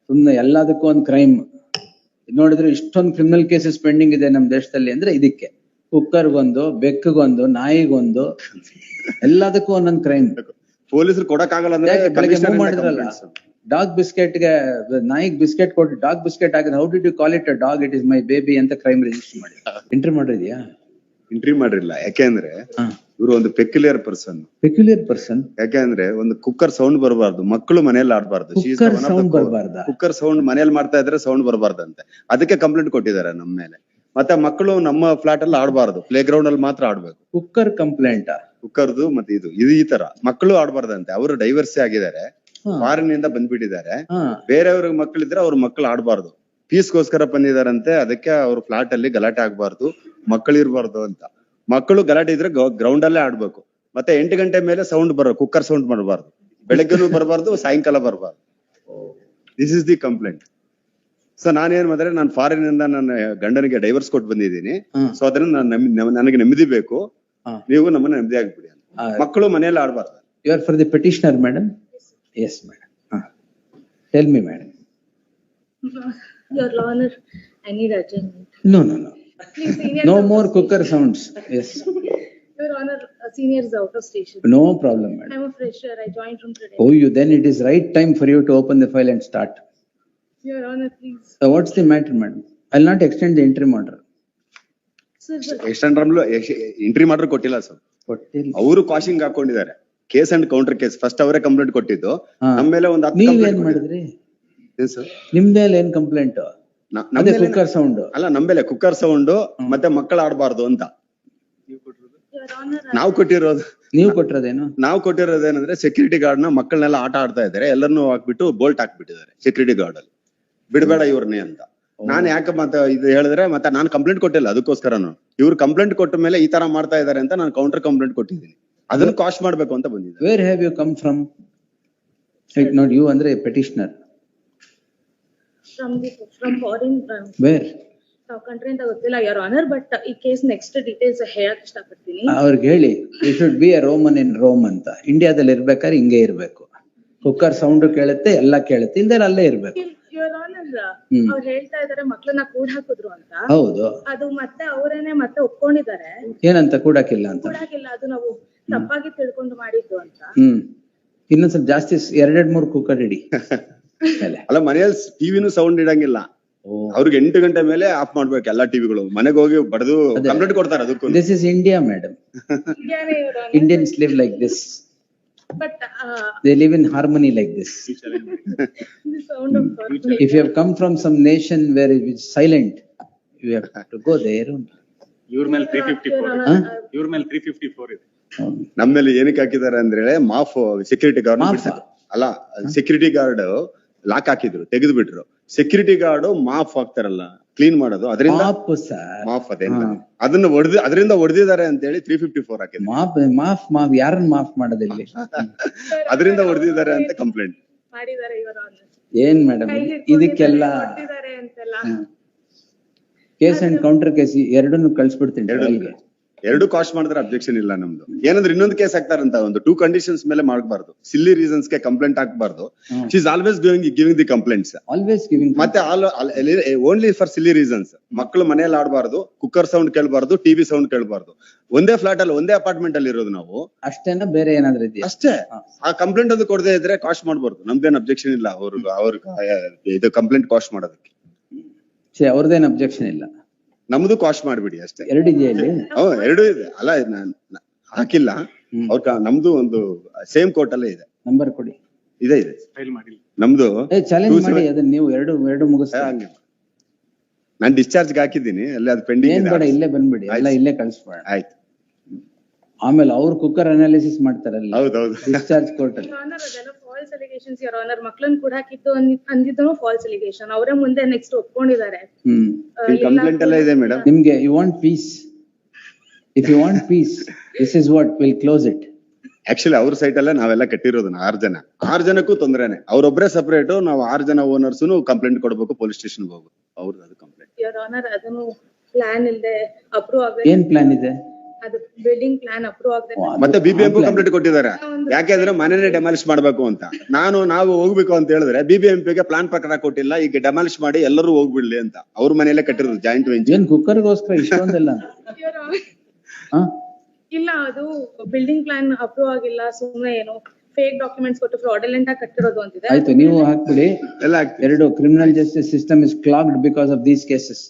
ಸುಮ್ನೆ ಎಲ್ಲದಕ್ಕೂ ಒಂದು ಕ್ರೈಮ್ ನೋಡಿದ್ರೆ ಇಷ್ಟೊಂದು ಕ್ರಿಮಿನಲ್ ಕೇಸಸ್ ಪೆಂಡಿಂಗ್ ಇದೆ ನಮ್ ದೇಶದಲ್ಲಿ ಅಂದ್ರೆ ಇದಕ್ಕೆ ಕುಕ್ಕರ್ಗೊಂದು, ಬೆಕ್ಕಗೊಂದು, ನಾಯಿಗೊಂದು, ಎಲ್ಲದಕ್ಕೂ ಒಂದೊಂದು ಕ್ರೈಮ್. ಪೊಲೀಸರು ಕೊಡಕ್ಕಾಗಲ್ಲ ಮಾಡಿದ್ರಲ್ಲ ಡಾಗ್ ಬಿಸ್ಕೆಟ್ಗೆ ನಾಯಿಗ್ ಬಿಸ್ಕೆಟ್ ಕೊಟ್ಟು ಡಾಗ್ ಬಿಸ್ಕೆಟ್ ಆಗಿದೆ. How did you call it a dog, it is my baby ಅಂತ ಕ್ರೈಮ್ ರಿಜಿಸ್ಟರ್ ಮಾಡಿ ಎಂಟ್ರಿ ಮಾಡಿದ್ಯಾ? ಎಂಟ್ರಿ ಮಾಡಿರಲಿಲ್ಲ. ಯಾಕೆಂದ್ರೆ ಇವರು ಒಂದು ಪೆಕ್ಯುಲಿಯರ್ ಪರ್ಸನ್. ಯಾಕೆಂದ್ರೆ ಒಂದು ಕುಕ್ಕರ್ ಸೌಂಡ್ ಬರಬಾರ್ದು, ಮಕ್ಕಳು ಮನೆಯಲ್ಲಿ ಆಡಬಾರ್ದು. ಕುಕ್ಕರ್ ಸೌಂಡ್ ಮನೆಯಲ್ಲಿ ಮಾಡ್ತಾ ಇದ್ರೆ ಸೌಂಡ್ ಬರಬಾರ್ದಂತೆ, ಅದಕ್ಕೆ ಕಂಪ್ಲೇಂಟ್ ಕೊಟ್ಟಿದ್ದಾರೆ ನಮ್ಮ ಮೇಲೆ. ಮತ್ತೆ ಮಕ್ಕಳು ನಮ್ಮ ಫ್ಲಾಟ್ ಅಲ್ಲಿ ಆಡಬಾರ್ದು, ಪ್ಲೇ ಗ್ರೌಂಡ್ ಅಲ್ಲಿ ಮಾತ್ರ ಆಡ್ಬೇಕು. ಕುಕ್ಕರ್ ಕಂಪ್ಲೇಂಟ್ ಕುಕ್ಕರ್ದು ಮತ್ತೆ ಇದು ಈ ತರ ಮಕ್ಕಳು ಆಡಬಾರ್ದಂತೆ. ಅವರು ಡೈವರ್ಸಿ ಆಗಿದ್ದಾರೆ, ಫಾರಿನ್ ಇಂದ ಬಂದ್ಬಿಟ್ಟಿದ್ದಾರೆ. ಬೇರೆಯವ್ರ ಮಕ್ಕಳಿದ್ರೆ ಅವ್ರ ಮಕ್ಕಳು ಆಡಬಾರ್ದು, ಪೀಸ್ಗೋಸ್ಕರ ಬಂದಿದಾರಂತೆ. ಅದಕ್ಕೆ ಅವ್ರ ಫ್ಲಾಟ್ ಅಲ್ಲಿ ಗಲಾಟೆ ಆಗ್ಬಾರ್ದು, ಮಕ್ಕಳು ಇರ್ಬಾರ್ದು ಅಂತ. ಮಕ್ಕಳು ಗಲಾಟೆ ಇದ್ರೆ ಗ್ರೌಂಡ್ ಅಲ್ಲೇ ಆಡ್ಬೇಕು. ಮತ್ತೆ 8 ಗಂಟೆ ಮೇಲೆ ಸೌಂಡ್ ಕುಕ್ಕರ್ ಸೌಂಡ್ ಮಾಡಬಾರ್ದು, ಬೆಳಗ್ಗೆನೂ ಬರಬಾರ್ದು, ಸಾಯಂಕಾಲ ಬರಬಾರ್ದು. This is the complaint. So ನಾನೇನ್ ಮಾಡಿದ್ರೆ, ನಾನು ಫಾರಿನ್ ಇಂದ ನನ್ನ ಗಂಡನಿಗೆ ಡೈವರ್ಸ್ ಕೊಟ್ಟು ಬಂದಿದ್ದೀನಿ. ಸೊ ಅದನ್ನ ನನಗೆ ನೆಮ್ಮದಿ ಬೇಕು, ನೀವು ನಮ್ಮನ್ನ ನೆಮ್ಮದಿ ಆಗ್ಬಿಡಿ ಅಂತ. ಮಕ್ಕಳು ಮನೆಯಲ್ಲಿ ಆಡಬಾರ್ದು. You are for the petitioner madam? Yes, madam. Tell me, madam. Your Honor, I need adjournment. No. No more cooker sounds. Yes. Your Honor, senior is out of station. No problem, madam. I'm a fresher. I joined from today. Oh, then it is right time for you to open the file and start. Your Honor, please. So what's the matter, madam? I'll not extend the interim order. Sir, entry ಮಾಡ್ರೆ ಕೊಟ್ಟಿಲ್ಲ sir. ಅವರು ಕಾಶಿಂಗ್ ಹಾಕೊಂಡಿದ್ದಾರೆ. Case and counter case first ಅವರೇ complaint ಕೊಟ್ಟಿದ್ದು. ನಮ್ಮ ಮೇಲೆ ಒಂದು 10 complaint ಮಾಡಿದ್ರಿ. ನಿಮ್ಮೇಲೆ ಏನ್ ಕಂಪ್ಲೇಂಟ್? ಕುಕ್ಕರ್ ಸೌಂಡ್ ಅಲ್ಲ, ನಮ್ಮೇಲೆ ಕುಕ್ಕರ್ ಸೌಂಡ್ ಮತ್ತೆ ಮಕ್ಕಳು ಆಡಬಾರ್ದು ಅಂತ ನಾವು ಕೊಟ್ಟಿರೋದು. ನೀವು ಕೊಟ್ಟಿರೋದೇನು? ನಾವು ಕೊಟ್ಟಿರೋದೇನಂದ್ರೆ ಸೆಕ್ಯೂರಿಟಿ ಗಾರ್ಡ್ ನ ಮಕ್ಕಳನ್ನೆಲ್ಲ ಆಟ ಆಡ್ತಾ ಇದಾರೆ, ಎಲ್ಲರನ್ನೂ ಹಾಕ್ಬಿಟ್ಟು ಬೋಲ್ಟ್ ಹಾಕ್ಬಿಟ್ಟಿದ್ದಾರೆ ಸೆಕ್ಯೂರಿಟಿ ಗಾರ್ಡ್ ಅಲ್ಲಿ, ಬಿಡಬೇಡ ಇವ್ರನ್ನೇ ಅಂತ. ನಾನ್ ಯಾಕೆ ಮತ್ತೆ ಇದು ಹೇಳಿದ್ರೆ ಮತ್ತೆ ನಾನು ಕಂಪ್ಲೇಂಟ್ ಕೊಟ್ಟಿಲ್ಲ, ಅದಕ್ಕೋಸ್ಕರ ಇವ್ರು ಕಂಪ್ಲೇಂಟ್ ಕೊಟ್ಟ ಮೇಲೆ ಈ ತರ ಮಾಡ್ತಾ ಇದಾರೆ ಅಂತ ನಾನು ಕೌಂಟರ್ ಕಂಪ್ಲೇಂಟ್ ಕೊಟ್ಟಿದ್ದೀನಿ. ಅದನ್ನು ಕಾಸ್ಟ್ ಮಾಡ್ಬೇಕು ಅಂತ ಬಂದಿದೆ. Where have you come from? Not you andre petitioner. From foreign. Where? Country ಅಂತ ಗೊತ್ತಿಲ್ಲ Your Honor, but ಈ ಕೇಸ್ ನೆಕ್ಸ್ಟ್ ಡೀಟೇಲ್ಸ್ ಹೇಳಕ್ ಇಷ್ಟಪಡ್ತೀನಿ. ಅವ್ರಿಗೆ ಹೇಳಿ you should be a Roman in Rome ಅಂತ. ಇಂಡಿಯಾದಲ್ಲಿ ಇರ್ಬೇಕಾದ್ರೆ ಹಿಂಗೆ ಇರ್ಬೇಕು. ಕುಕ್ಕರ್ ಸೌಂಡ್ ಕೇಳುತ್ತೆ, ಎಲ್ಲ ಕೇಳುತ್ತೆ, ಇಲ್ದೇ ಅಲ್ಲೇ ಇರ್ಬೇಕು. Your Honor, ಅವ್ರು ಹೇಳ್ತಾ ಇದಾರೆ ಮಕ್ಕಳನ್ನ ಕೂಡ ಹಾಕಿದ್ರು ಅಂತ. ಹೌದು, ಅದು ಮತ್ತೆ ಅವರೇನೆ ಮತ್ತೆ ಒಪ್ಕೊಂಡಿದ್ದಾರೆ. ಏನಂತ ಕೂಡಾಕಿಲ್ಲ ಅಂತ? ಕೂಡಾಕಿಲ್ಲ, ಅದು ನಾವು ತಪ್ಪಾಗಿ ತಿಳ್ಕೊಂಡು ಮಾಡಿದ್ದು ಅಂತ. ಇನ್ನೊಂದ್ಸಲ ಜಾಸ್ತಿ 2-3 ಕುಕ್ಕರ್ ಇಡಿ. ಅಲ್ಲ, ಮನೆಯಲ್ಲಿ ಟಿವಿನೂ ಸೌಂಡ್ ಇಡಂಗಿಲ್ಲ. ಅವ್ರಿಗೆ 8 ಗಂಟೆ ಮೇಲೆ ಆಫ್ ಮಾಡ್ಬೇಕು ಎಲ್ಲಾ ಟಿವಿಗಳು. ಮನೆಗೆ ಹೋಗಿ ಬಡದು ಕಂಪ್ಲೇಂಟ್ ಕೊಡ್ತಾರೆ ಅದಕ್ಕೂ. This is India, madam. Indians live like this. But they live in harmony like this. the sound of God. If you have come from some nation where it is silent, you have to go there. Your mail 354. Your mail 354 ಇದೆ. ನಮ್ಮೇಲೆ ಏನಕ್ಕೆ ಹಾಕಿದ್ದಾರೆ ಅಂದ್ರೆ ಮಾಫ್ security guard ಅಲ್ಲ, security guard lock ಹಾಕಿದ್ರು, ತೆಗೆದು ಬಿಟ್ರು. Security guard ಮಾಫ್ ಹಾಕ್ತಾರಲ್ಲ, ಕ್ಲೀನ್ ಮಾಡೋದು, ಅದರಿಂದ ಮಾಫ್ ಅದನ್ನ ಅದರಿಂದ ಹೊಡೆದಿದ್ದಾರೆ ಅಂತ ಹೇಳಿ 354 ಹಾಕಿದ್ರು. ಮಾಫ್ ಯಾರನ್ನ ಮಾಫ್ ಮಾಡೋದಿಲ್ಲ, ಅದರಿಂದ ಹೊಡೆದಿದ್ದಾರೆ ಅಂತ ಕಂಪ್ಲೇಂಟ್ ಮಾಡಿದ್ದಾರೆ Your Honor. ಏನ್ ಮೇಡಮ್ ಇದಕ್ಕೆಲ್ಲ ಕೇಸ್ ಅಂಡ್ ಕೌಂಟರ್ ಕೇಸ್ ಎರಡನ್ನು ಕಳ್ಸ್ಬಿಡ್ತೀನಿ. ಎರಡು ಕಾಸ್ಟ್ ಮಾಡಿದ್ರೆ ಅಬ್ಜೆಕ್ಷನ್ ಇಲ್ಲ ನಮ್ದು. ಏನಂದ್ರೆ ಇನ್ನೊಂದು ಕೇಸ್ ಹಾಕ್ತಾರಂತ, ಒಂದು 2 ಕಂಡೀಷನ್ಸ್ ಮೇಲೆ ಮಾಡಬಾರ್ದು. ಸಿಲ್ಲಿ ರೀಸನ್ಸ್ ಗೆ ಕಂಪ್ಲೇಂಟ್ ಹಾಕಬಾರ್ದು. She is always giving the complaints. ಮತ್ತೆ ಓನ್ಲಿ ಫಾರ್ ಸಿಲ್ಲಿ ರೀಸನ್ಸ್. ಮಕ್ಕಳು ಮನೆಯಲ್ಲಿ ಆಡಬಾರ್ದು, ಕುಕ್ಕರ್ ಸೌಂಡ್ ಕೇಳಬಾರ್ದು, ಟಿವಿ ಸೌಂಡ್ ಕೇಳಬಾರ್ದು. ಒಂದೇ ಫ್ಲಾಟ್ ಅಲ್ಲಿ, ಒಂದೇ ಅಪಾರ್ಟ್ಮೆಂಟ್ ಅಲ್ಲಿ ಇರೋದು ನಾವು. ಅಷ್ಟೇನಾ, ಬೇರೆ ಏನಾದ್ರೂ ಇದೆಯಾ? ಅಷ್ಟೇ. ಆ ಕಂಪ್ಲೇಂಟ್ ಅದು ಕೊಡದೇ ಇದ್ರೆ ಕಾಸ್ಟ್ ಮಾಡಬಾರ್ದು. ನಮ್ದೇನ್ ಅಬ್ಜೆಕ್ಷನ್ ಇಲ್ಲ ಇದು ಕಂಪ್ಲೇಂಟ್ ಕಾಸ್ಟ್ ಮಾಡೋದಕ್ಕೆ. ಅವ್ರದ್ದೇನು ಅಬ್ಜೆಕ್ಷನ್ ಇಲ್ಲ, ನಮ್ದು ಕಾಸ್ಟ್ ಮಾಡ್ಬಿಡಿ ಅಷ್ಟೇ. 2 ಇದೆಯಾ ಇಲ್ಲಿ? 2 ಇದೆ. ಅಲ್ಲ, ಹಾಕಿಲ್ಲ ಅವ್ರ. ನಮ್ದು ಒಂದು ಸೇಮ್ ಕೋರ್ಟ್ ಅಲ್ಲೇ ಇದೆ. ನಂಬರ್ ಕೊಡಿ. ಇದೆ ನಮ್ದು. ಚಾಲೆಂಜ್ ಮಾಡಿ ಅದನ್ನ ನೀವು ಎರಡು ಮುಗಿಸ್ತಾರೆ. ನಾನ್ ಡಿಸ್ಚಾರ್ಜ್ ಹಾಕಿದ್ದೀನಿ, ಅಲ್ಲಿ ಅದು ಪೆಂಡಿಂಗ್ ಇದೆ. ಇಲ್ಲೇ ಬಂದ್ಬಿಡಿ, ಎಲ್ಲ ಇಲ್ಲೇ ಕಳಿಸ್ಬೇಡ. ಆಯ್ತು. ಆಮೇಲೆ ಅವ್ರು ಕುಕ್ಕರ್ ಅನಾಲಿಸಿಸ್ ಮಾಡ್ತಾರಲ್ಲ. ಹೌದೌದು, ಡಿಸ್ಚಾರ್ಜ್ ಕೋರ್ಟ್ ಅಲ್ಲಿ. False allegations Your Honor. ಮಕ್ಕಳನ್ನ ಕೂಡ ಹಾಕಿದ್ದು ಅಂದಿದ್ದು ಫಾಲ್ಸ್ ಅಲಿಗೇಷನ್. ಅವರೇ ಮುಂದೆ ನೆಕ್ಸ್ಟ್ ಒಪ್ಕೊಂಡಿದ್ದಾರೆ. ಕಂಪ್ಲೇಂಟ್ ಎಲ್ಲ ಇದೆ ಮೇಡಮ್. ನಿಮ್ಗೆ you want peace. If you want peace, this is what will close it. Actually ಅವ್ರ ಸೈಟ್ ಅಲ್ಲೇ ನಾವೆಲ್ಲ ಕಟ್ಟಿರೋದು 6 ಜನಕ್ಕೂ ತೊಂದ್ರೆನೆ. ಅವ್ರೊಬ್ರೆ ಸಪರೇಟ್, ನಾವು 6 ಜನ ಓನರ್ಸ್ ಕಂಪ್ಲೇಂಟ್ ಕೊಡ್ಬೇಕು, ಪೊಲೀಸ್ ಸ್ಟೇಷನ್ ಹೋಗ್ಬೇಕು. ಅವ್ರದ್ದು ಅದು ಕಂಪ್ಲೇಂಟ್ Your Honor. ಅದನ್ನು ಪ್ಲಾನ್ ಇಲ್ಲದೆ ಅಪ್ರೂವ್ ಆಗ. ಏನ್ ಪ್ಲಾನ್ ಇದೆ? ಅದು ಬಿಲ್ಡಿಂಗ್ ಪ್ಲಾನ್ ಅಪ್ರೂವ್ ಆಗದೆ ಮತ್ತೆ BBMP ಕಂಪ್ಲೀಟ್ ಕೊಟ್ಟಿದ್ದಾರೆ. ಯಾಕೆಂದ್ರೆ ಮನೆನೇ ಡೆಮಾಲಿಷ್ ಮಾಡ್ಬೇಕು ಅಂತ. ನಾವು ಹೋಗ್ಬೇಕು ಅಂತ ಹೇಳಿದ್ರೆ BBMP ಗೆ ಪ್ಲಾನ್ ಪ್ರಕಾರ ಕೊಟ್ಟಿಲ್ಲ, ಈಗ ಡೆಮಾಲಿಷ್ ಮಾಡಿ ಎಲ್ಲರೂ ಹೋಗ್ಬಿಡ್ಲಿ ಅಂತ. ಅವ್ರ ಮನೆಯಲ್ಲೇ ಕಟ್ಟಿರೋದು ಜಾಯಿಂಟ್ ವೆಂಚರ್. ಏನ್ ಕುಕ್ಕರ್ಗೋಸ್ಕರ ಇಷ್ಟೊಂದೆಲ್ಲ? ಇಲ್ಲ, ಅದು ಬಿಲ್ಡಿಂಗ್ ಪ್ಲಾನ್ ಅಪ್ರೂವ್ ಆಗಿಲ್ಲ, ಸುಮ್ನೆ ಏನು ಫೇಕ್ ಡಾಕ್ಯುಮೆಂಟ್ಸ್ ಕೊಟ್ಟು ಫ್ರಾಡಲೆಂಟ್ ಆಗಿ ಕಟ್ಟಿರೋದು ಅಂತಿದೆ. ಆಯ್ತು, ನೀವು ಹಾಕ್ಬಿಡಿ. ಎಲ್ಲ ಎರಡು criminal justice system is ಕ್ಲಾಗ್ಡ್ because of these cases.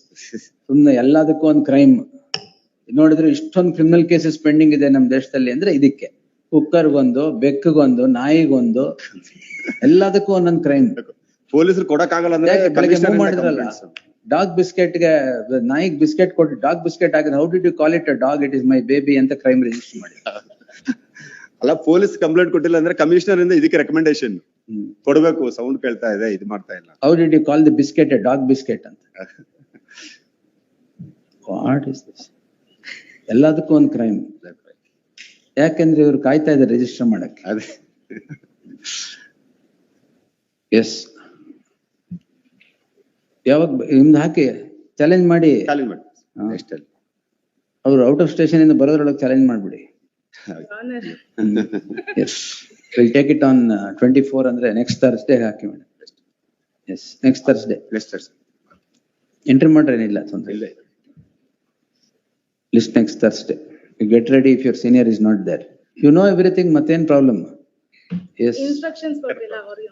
ಸುಮ್ನೆ ಎಲ್ಲದಕ್ಕೂ ಒಂದು ಕ್ರೈಮ್ ನೋಡಿದ್ರೆ ಇಷ್ಟೊಂದು ಕ್ರಿಮಿನಲ್ ಕೇಸಸ್ ಪೆಂಡಿಂಗ್ ಇದೆ ನಮ್ ದೇಶದಲ್ಲಿ ಅಂದ್ರೆ ಇದಕ್ಕೆ. ಕುಕ್ಕರ್ಗೊಂದು, ಬೆಕ್ಕಗೊಂದು, ನಾಯಿಗೊಂದು, ಎಲ್ಲದಕ್ಕೂ ಒಂದೊಂದು ಕ್ರೈಮ್. ಪೊಲೀಸರು ಕೊಡಕ್ಕಾಗಲ್ಲ ಅಂದ್ರೆ ಬೆಳಗ್ಗೆ ಮೂವ್ ಮಾಡಿದ್ರಲ್ಲ, ಡಾಗ್ ಬಿಸ್ಕೆಟ್ ಗೆ ನಾಯಿಗ್ ಬಿಸ್ಕೆಟ್ ಕೊಟ್ಟು ಡಾಗ್ ಬಿಸ್ಕೆಟ್ ಆಗಿದೆ. How did you call it a dog? It is my baby ಅಂತ ಕ್ರೈಮ್ ರಿಜಿಸ್ಟರ್ ಮಾಡಿ. ಅಲ್ಲ, ಪೊಲೀಸ್ ಕಂಪ್ಲೇಂಟ್ ಕೊಟ್ಟಿಲ್ಲ ಅಂದ್ರೆ ಕಮಿಷನರ್ ಇಂದ ಇದಕ್ಕೆ ರೆಕಮೆಂಡೇಶನ್ ಕೊಡ್ಬೇಕು. ಸೌಂಡ್ ಕೇಳ್ತಾ ಇದೆ, ಇದು ಮಾಡ್ತಾ ಇಲ್ಲ. How did you call the biscuit a dog biscuit ಅಂತ? What is this? ಎಲ್ಲದಕ್ಕೂ ಒಂದು ಕ್ರೈಮ್. ಯಾಕೆಂದ್ರೆ ಇವ್ರು ಕಾಯ್ತಾ ಇದ್ದಾರೆ ರಿಜಿಸ್ಟರ್ ಮಾಡಕ್ಕೆ. ಅದೇ ಎಸ್, ಯಾವಾಗ ನಿಮ್ದು ಹಾಕಿ ಚಾಲೆಂಜ್ ಮಾಡಿ. ಚಾಲೆಂಜ್ ಮಾಡಿ ನೆಕ್ಸ್ಟ್ ಅಲ್ಲಿ ಅವ್ರು ಔಟ್ ಆಫ್ ಸ್ಟೇಷನ್ ಇಂದ ಬರೋದ್ರೊಳಗೆ ಚಾಲೆಂಜ್ ಮಾಡ್ಬಿಡಿ. Yes, will take it on 24 ಅಂದ್ರೆ ನೆಕ್ಸ್ಟ್ ಥರ್ಸ್ಡೇ ಹಾಕಿ madam. Yes, next Thursday entry ಮಾಡ್ರೆ ಏನಿಲ್ಲ ತೊಂದ್ರೆ ಇಲ್ಲ. List next Thursday. You get ready if your senior is not there. You know everything, ಮತ್ತೇನ್ ಪ್ರಾಬ್ಲಮ್? ಎಸ್, ಇನ್ಸ್ಟ್ರಕ್ಷನ್ಸ್ ಕೊಟ್ಟಿಲ್ಲ ಅವ್ರಿಗೆ.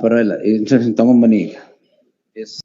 ಪರವಾಗಿಲ್ಲ, ಇನ್ಸ್ಟ್ರಕ್ಷನ್ ತಗೊಂಡ್ಬನ್ನಿ ಈಗ. ಎಸ್.